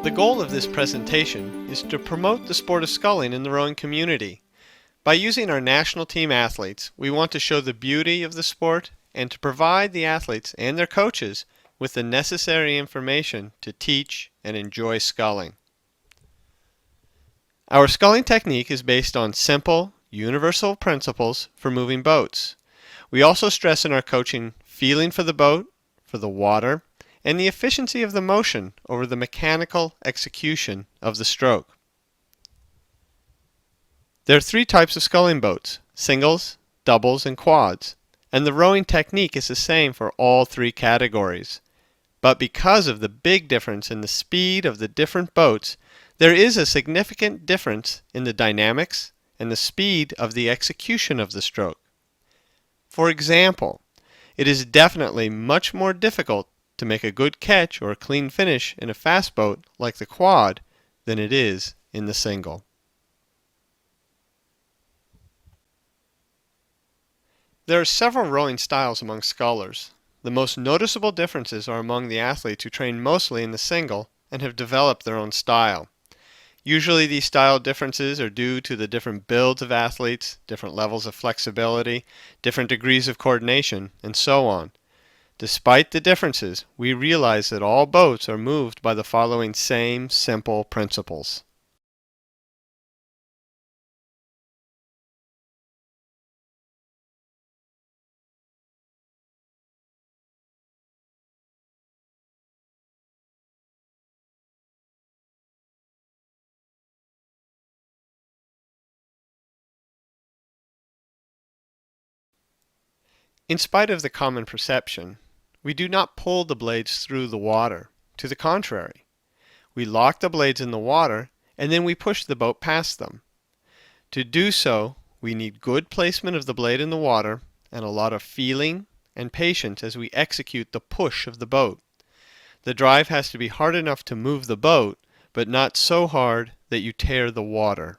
The goal of this presentation is to promote the sport of sculling in the rowing community. By using our national team athletes, we want to show the beauty of the sport and to provide the athletes and their coaches with the necessary information to teach and enjoy sculling. Our sculling technique is based on simple, universal principles for moving boats. We also stress in our coaching feeling for the boat, for the water, and the efficiency of the motion over the mechanical execution of the stroke. There are three types of sculling boats: singles, doubles, and quads, and the rowing technique is the same for all three categories. But because of the big difference in the speed of the different boats, there is a significant difference in the dynamics and the speed of the execution of the stroke. For example, it is definitely much more difficult to make a good catch or a clean finish in a fast boat like the quad than it is in the single. There are several rowing styles among scullers. The most noticeable differences are among the athletes who train mostly in the single and have developed their own style. Usually these style differences are due to the different builds of athletes, different levels of flexibility, different degrees of coordination, and so on. Despite the differences, we realize that all boats are moved by the following same simple principles. In spite of the common perception, we do not pull the blades through the water. To the contrary, we lock the blades in the water and then we push the boat past them. To do so, we need good placement of the blade in the water and a lot of feeling and patience as we execute the push of the boat. The drive has to be hard enough to move the boat, but not so hard that you tear the water.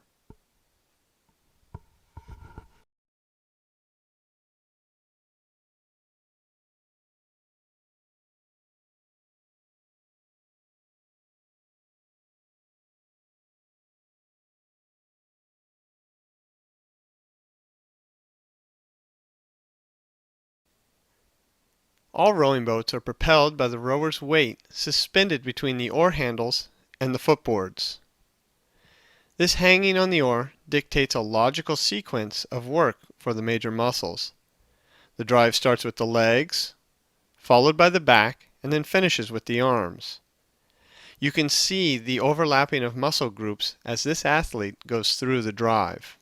All rowing boats are propelled by the rower's weight suspended between the oar handles and the footboards. This hanging on the oar dictates a logical sequence of work for the major muscles. The drive starts with the legs, followed by the back, and then finishes with the arms. You can see the overlapping of muscle groups as this athlete goes through the drive.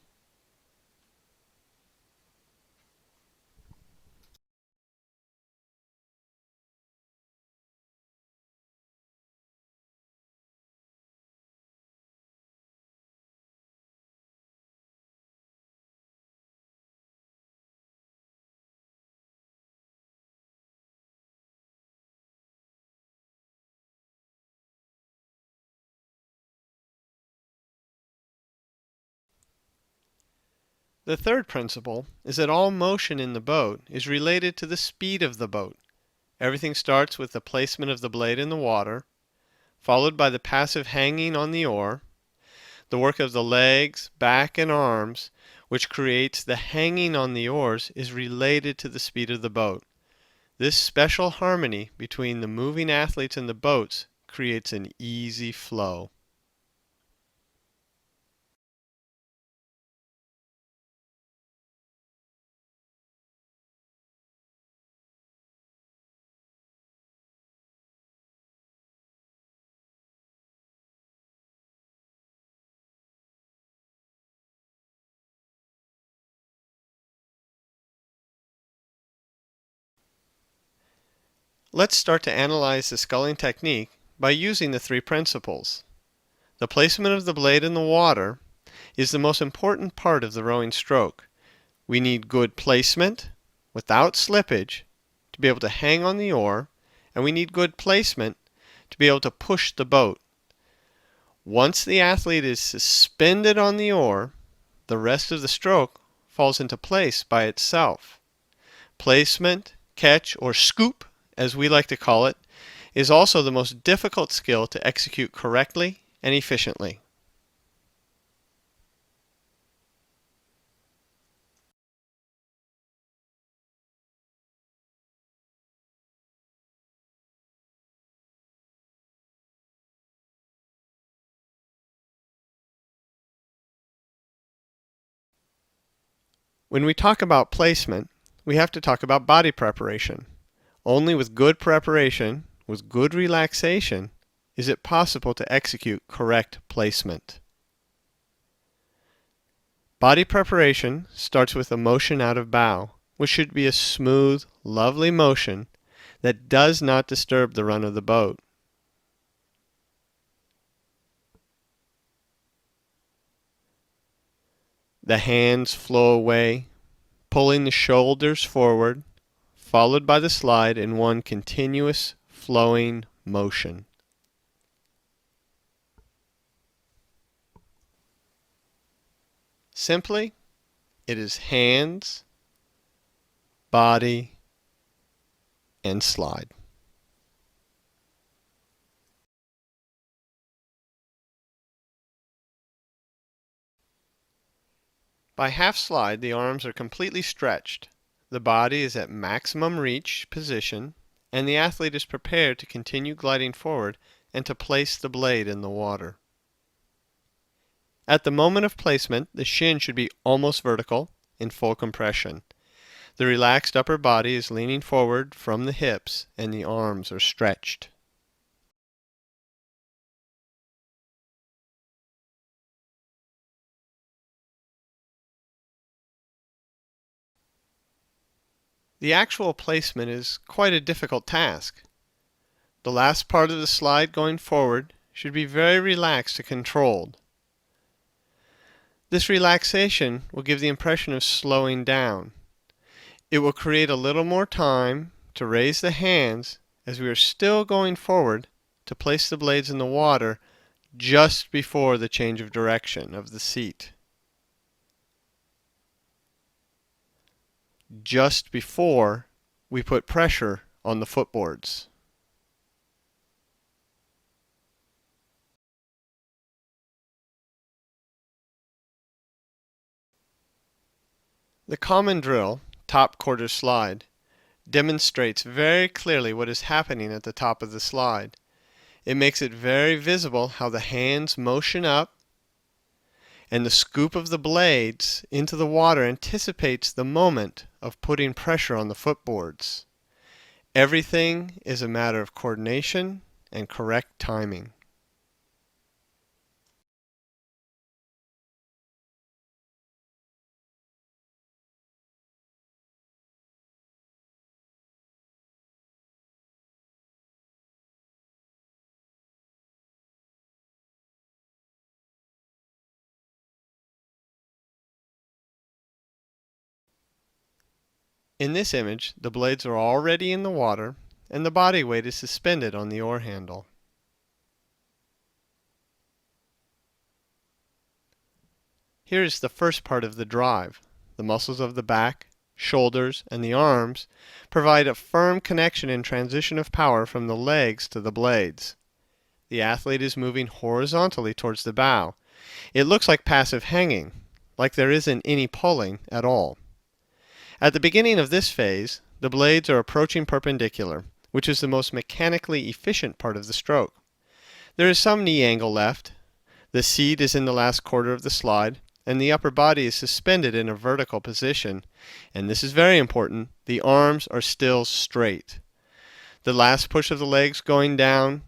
The third principle is that all motion in the boat is related to the speed of the boat. Everything starts with the placement of the blade in the water, followed by the passive hanging on the oar, the work of the legs, back, and arms, which creates the hanging on the oars, is related to the speed of the boat. This special harmony between the moving athletes and the boats creates an easy flow. Let's start to analyze the sculling technique by using the three principles. The placement of the blade in the water is the most important part of the rowing stroke. We need good placement without slippage to be able to hang on the oar, and we need good placement to be able to push the boat. Once the athlete is suspended on the oar, the rest of the stroke falls into place by itself. Placement, catch, or scoop, as we like to call it, is also the most difficult skill to execute correctly and efficiently. When we talk about placement, we have to talk about body preparation. Only with good preparation, with good relaxation, is it possible to execute correct placement. Body preparation starts with a motion out of bow, which should be a smooth, lovely motion that does not disturb the run of the boat. The hands flow away, pulling the shoulders forward, followed by the slide in one continuous flowing motion. Simply, it is hands, body, and slide. By half slide, the arms are completely stretched, the body is at maximum reach position, and the athlete is prepared to continue gliding forward and to place the blade in the water. At the moment of placement, the shin should be almost vertical, in full compression. The relaxed upper body is leaning forward from the hips and the arms are stretched. The actual placement is quite a difficult task. The last part of the slide going forward should be very relaxed and controlled. This relaxation will give the impression of slowing down. It will create a little more time to raise the hands as we are still going forward to place the blades in the water just before the change of direction of the seat. Just before we put pressure on the footboards. The common drill, top quarter slide, demonstrates very clearly what is happening at the top of the slide. It makes it very visible how the hands motion up and the scoop of the blades into the water anticipates the moment of putting pressure on the footboards. Everything is a matter of coordination and correct timing. In this image, the blades are already in the water and the body weight is suspended on the oar handle. Here is the first part of the drive. The muscles of the back, shoulders, and the arms provide a firm connection and transition of power from the legs to the blades. The athlete is moving horizontally towards the bow. It looks like passive hanging, like there isn't any pulling at all. At the beginning of this phase, the blades are approaching perpendicular, which is the most mechanically efficient part of the stroke. There is some knee angle left. The seat is in the last quarter of the slide, and the upper body is suspended in a vertical position. And this is very important, the arms are still straight. The last push of the legs going down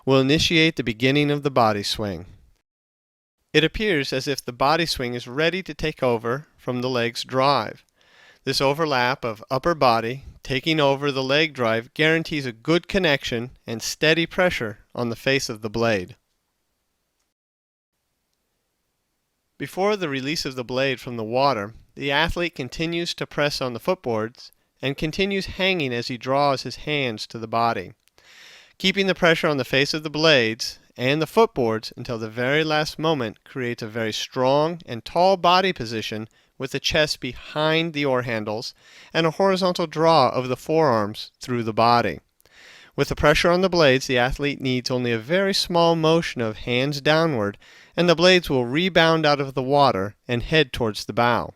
will initiate the beginning of the body swing. It appears as if the body swing is ready to take over from the leg's drive. This overlap of upper body taking over the leg drive guarantees a good connection and steady pressure on the face of the blade. Before the release of the blade from the water, the athlete continues to press on the footboards and continues hanging as he draws his hands to the body, keeping the pressure on the face of the blades and the footboards until the very last moment creates a very strong and tall body position with the chest behind the oar handles and a horizontal draw of the forearms through the body. With the pressure on the blades, the athlete needs only a very small motion of hands downward, and the blades will rebound out of the water and head towards the bow.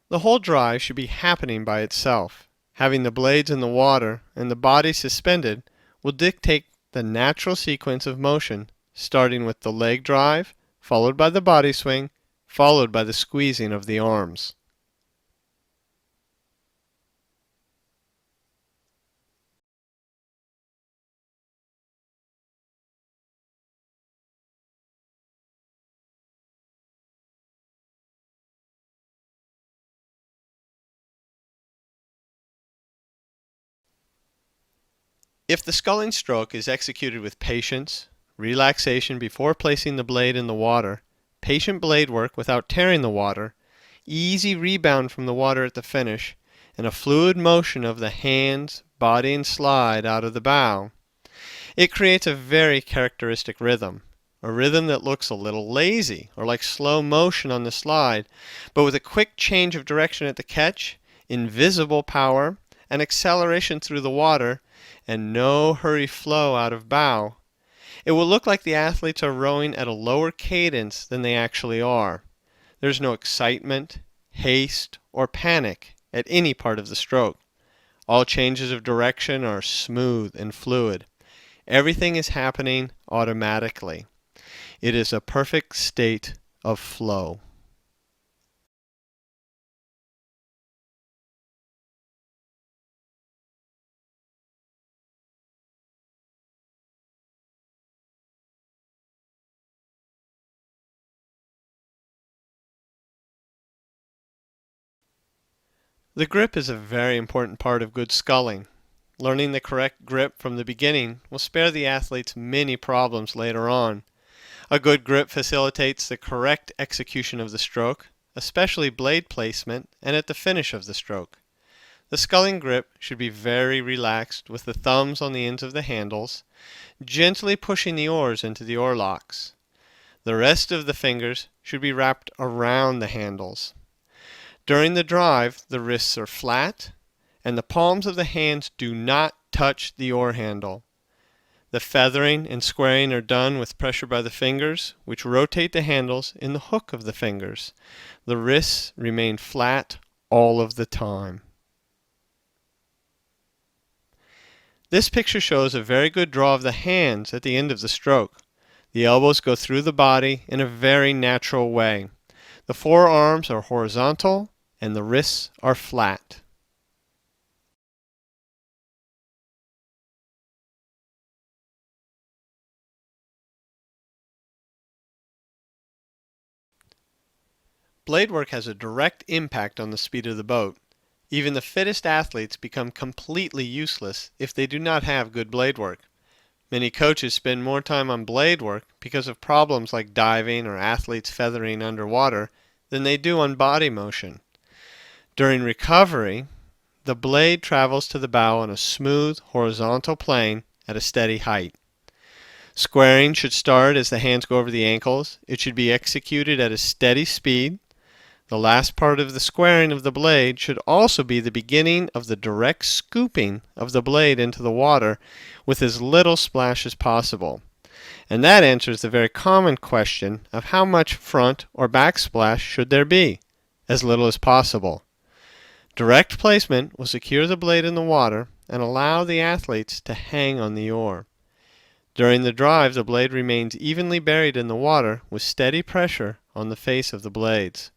The whole drive should be happening by itself. Having the blades in the water and the body suspended will dictate the natural sequence of motion, starting with the leg drive, followed by the body swing, followed by the squeezing of the arms. If the sculling stroke is executed with patience, relaxation before placing the blade in the water, patient blade work without tearing the water, easy rebound from the water at the finish, and a fluid motion of the hands, body, and slide out of the bow, it creates a very characteristic rhythm. A rhythm that looks a little lazy or like slow motion on the slide, but with a quick change of direction at the catch, invisible power, and acceleration through the water, and no hurry flow out of bow, it will look like the athletes are rowing at a lower cadence than they actually are. There's no excitement, haste, or panic at any part of the stroke. All changes of direction are smooth and fluid. Everything is happening automatically. It is a perfect state of flow. The grip is a very important part of good sculling. Learning the correct grip from the beginning will spare the athletes many problems later on. A good grip facilitates the correct execution of the stroke, especially blade placement and at the finish of the stroke. The sculling grip should be very relaxed with the thumbs on the ends of the handles, gently pushing the oars into the oar locks. The rest of the fingers should be wrapped around the handles. During the drive, the wrists are flat, and the palms of the hands do not touch the oar handle. The feathering and squaring are done with pressure by the fingers, which rotate the handles in the hook of the fingers. The wrists remain flat all of the time. This picture shows a very good draw of the hands at the end of the stroke. The elbows go through the body in a very natural way. The forearms are horizontal and the wrists are flat. Blade work has a direct impact on the speed of the boat. Even the fittest athletes become completely useless if they do not have good blade work. Many coaches spend more time on blade work because of problems like diving or athletes feathering underwater than they do on body motion. During recovery, the blade travels to the bow on a smooth, horizontal plane at a steady height. Squaring should start as the hands go over the ankles. It should be executed at a steady speed. The last part of the squaring of the blade should also be the beginning of the direct scooping of the blade into the water with as little splash as possible. And that answers the very common question of how much front or back splash should there be? As little as possible. Direct placement will secure the blade in the water and allow the athletes to hang on the oar. During the drive, the blade remains evenly buried in the water with steady pressure on the face of the blades.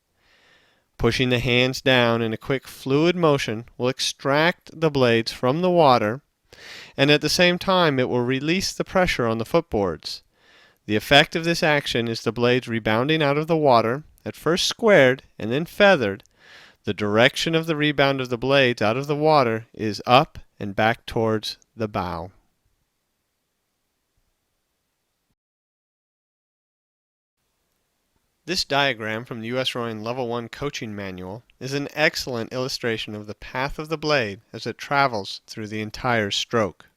Pushing the hands down in a quick fluid motion will extract the blades from the water, and at the same time it will release the pressure on the footboards. The effect of this action is the blades rebounding out of the water, at first squared and then feathered. The direction of the rebound of the blades out of the water is up and back towards the bow. This diagram from the USRowing Level 1 Coaching Manual is an excellent illustration of the path of the blade as it travels through the entire stroke.